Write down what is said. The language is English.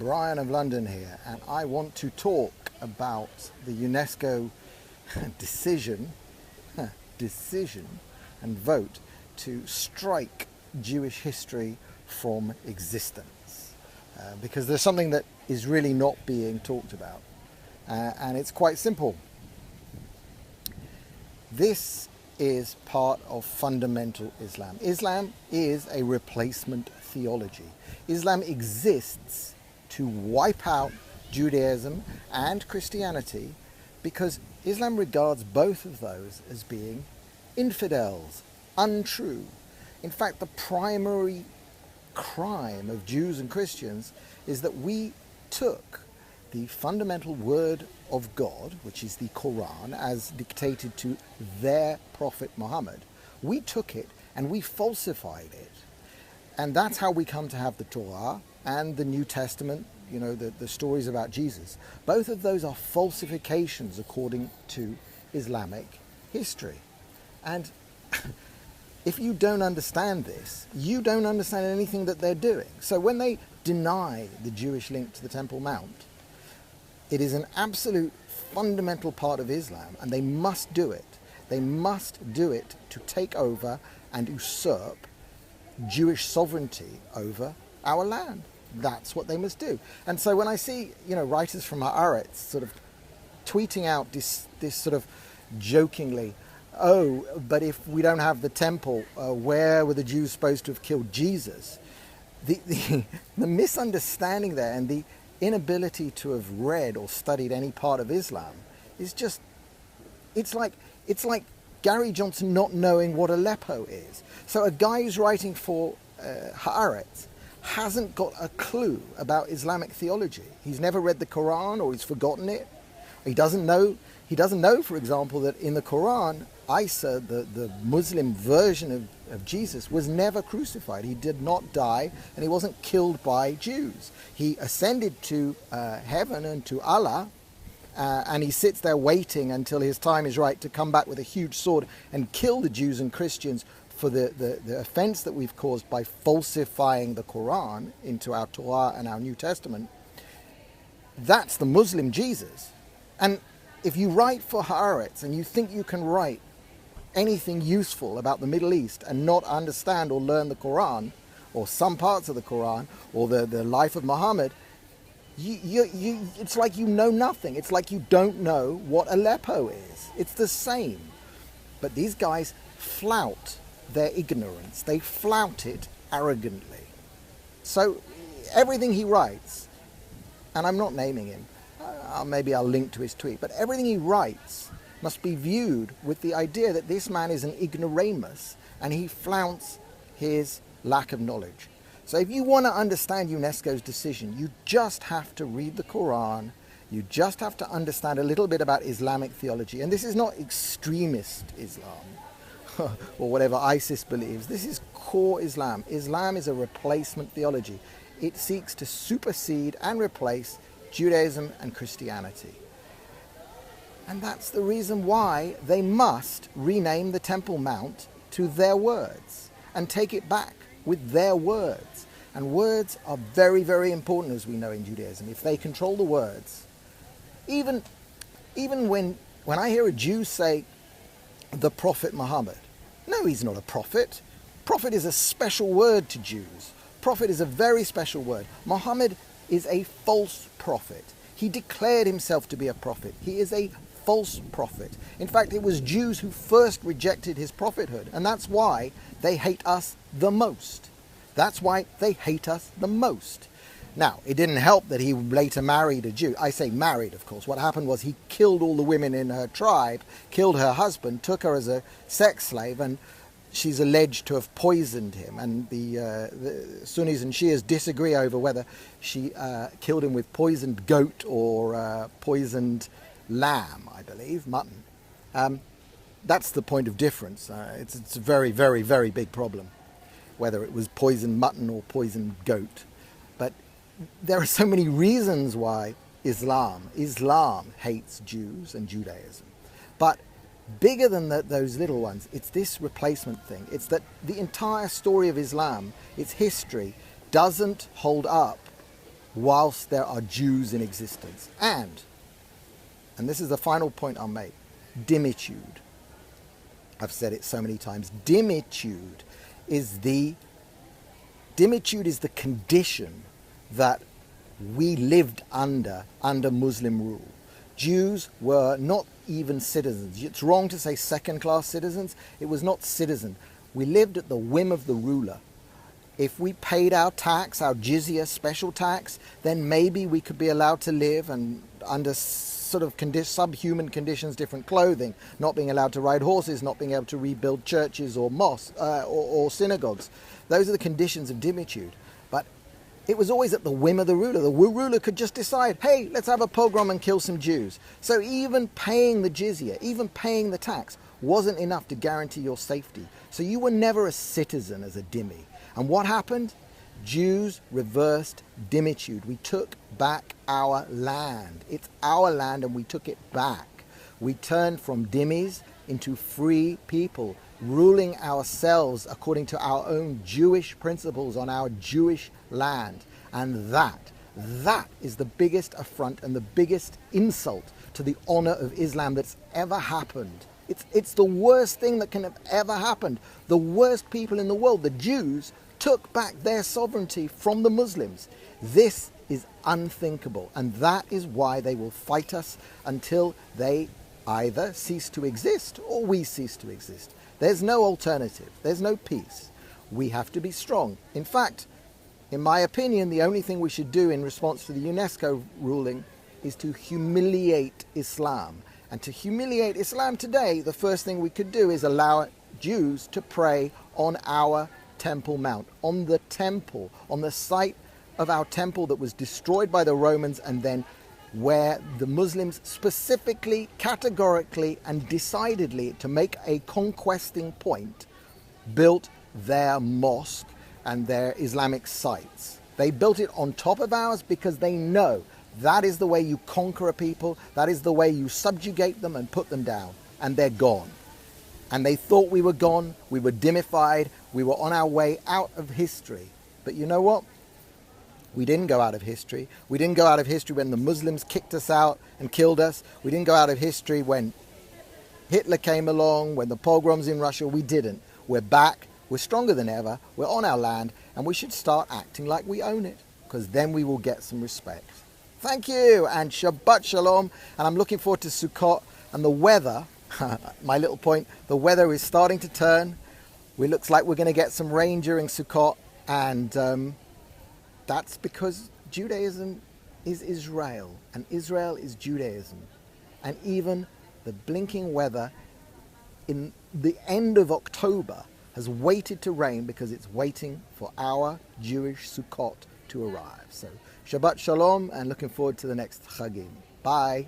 Brian of London here, and I want to talk about the UNESCO decision and vote to strike Jewish history from existence. Because there's something that is really not being talked about. And it's quite simple. This is part of fundamental Islam. Islam is a replacement theology. Islam exists to wipe out Judaism and Christianity because Islam regards both of those as being infidels, untrue. In fact, the primary crime of Jews and Christians is that we took the fundamental word of God, which is the Quran, as dictated to their prophet Mohammed. We took it and we falsified it. And that's how we come to have the Torah and the New Testament, you know, the stories about Jesus. Both of those are falsifications according to Islamic history. And if you don't understand this, you don't understand anything that they're doing. So when they deny the Jewish link to the Temple Mount, it is an absolute fundamental part of Islam, and they must do it. They must do it to take over and usurp Jewish sovereignty over our land. That's what they must do. And so when I see, you know, writers from Haaretz sort of tweeting out this sort of jokingly, oh, but if we don't have the temple, where were the Jews supposed to have killed Jesus? The misunderstanding there and the inability to have read or studied any part of Islam is just, it's like Gary Johnson not knowing what Aleppo is. So a guy who's writing for Haaretz hasn't got a clue about Islamic theology. He's never read the Quran, or he's forgotten it. He doesn't know, for example, that in the Quran, Isa, the Muslim version of Jesus, was never crucified. He did not die, and he wasn't killed by Jews. He ascended to heaven and to Allah, and he sits there waiting until his time is right to come back with a huge sword and kill the Jews and Christians for the offense that we've caused by falsifying the Quran into our Torah and our New Testament. That's the Muslim Jesus. And if you write for Haaretz and you think you can write anything useful about the Middle East and not understand or learn the Quran, or some parts of the Quran, or the life of Muhammad, it's like you know nothing. It's like you don't know what Aleppo is. It's the same. But these guys flout their ignorance. They flout it arrogantly. So everything he writes, and I'm not naming him, maybe I'll link to his tweet, but everything he writes must be viewed with the idea that this man is an ignoramus and he flaunts his lack of knowledge. So if you want to understand UNESCO's decision, you just have to read the Quran, you just have to understand a little bit about Islamic theology. And this is not extremist Islam or whatever ISIS believes. This is core Islam. Islam is a replacement theology. It seeks to supersede and replace Judaism and Christianity. And that's the reason why they must rename the Temple Mount to their words and take it back with their words. And words are very, very important, as we know in Judaism. If they control the words, even when I hear a Jew say the Prophet Muhammad, no, he's not a prophet. Prophet is a special word to Jews. Prophet is a very special word. Muhammad is a false prophet. He declared himself to be a prophet. He is a false prophet. In fact, it was Jews who first rejected his prophethood, and that's why they hate us the most. That's why they hate us the most. Now, it didn't help that he later married a Jew. I say married, of course. What happened was he killed all the women in her tribe, killed her husband, took her as a sex slave, and she's alleged to have poisoned him. And the Sunnis and Shias disagree over whether she killed him with poisoned goat or poisoned lamb, I believe, mutton. That's the point of difference. It's a very, very, very big problem, whether it was poisoned mutton or poisoned goat. But there are so many reasons why Islam hates Jews and Judaism. But bigger than those little ones, it's this replacement thing. It's that the entire story of Islam, its history, doesn't hold up whilst there are Jews in existence. And this is the final point I'll make, dhimmitude. I've said it so many times. Dhimmitude is the condition that we lived under Muslim rule. Jews were not even citizens. It's wrong to say second-class citizens. It was not citizen. We lived at the whim of the ruler. If we paid our tax, our jizya, special tax, then maybe we could be allowed to live and under sort of subhuman conditions, different clothing, not being allowed to ride horses, not being able to rebuild churches or mosques or synagogues. Those are the conditions of dhimmitude. But it was always at the whim of the ruler. The ruler could just decide, hey, let's have a pogrom and kill some Jews. So even paying the jizya, even paying the tax, wasn't enough to guarantee your safety. So you were never a citizen as a dhimmi. And what happened? Jews reversed dhimmitude. We took back our land. It's our land and we took it back. We turned from dhimmis into free people, ruling ourselves according to our own Jewish principles on our Jewish land. And that is the biggest affront and the biggest insult to the honor of Islam that's ever happened. It's the worst thing that can have ever happened. The worst people in the world, the Jews, took back their sovereignty from the Muslims. This is unthinkable, and that is why they will fight us until they either cease to exist or we cease to exist. There's no alternative. There's no peace. We have to be strong. In fact, in my opinion, the only thing we should do in response to the UNESCO ruling is to humiliate Islam. And to humiliate Islam today, the first thing we could do is allow Jews to pray on our Temple Mount, on the temple, on the site of our temple that was destroyed by the Romans, and then where the Muslims specifically, categorically and decidedly, to make a conquesting point, built their mosque and their Islamic sites. They built it on top of ours because they know that is the way you conquer a people, that is the way you subjugate them and put them down, and they're gone. And they thought we were gone, we were dhimmified, we were on our way out of history. But you know what? We didn't go out of history. We didn't go out of history when the Muslims kicked us out and killed us. We didn't go out of history when Hitler came along, when the pogroms in Russia. We didn't. We're back, we're stronger than ever, we're on our land, and we should start acting like we own it, because then we will get some respect. Thank you, and Shabbat Shalom, and I'm looking forward to Sukkot, and the weather, my little point, the weather is starting to turn. It looks like we're going to get some rain during Sukkot, and that's because Judaism is Israel, and Israel is Judaism. And even the blinking weather in the end of October has waited to rain because it's waiting for our Jewish Sukkot to arrive. So Shabbat Shalom, and looking forward to the next Chagim. Bye.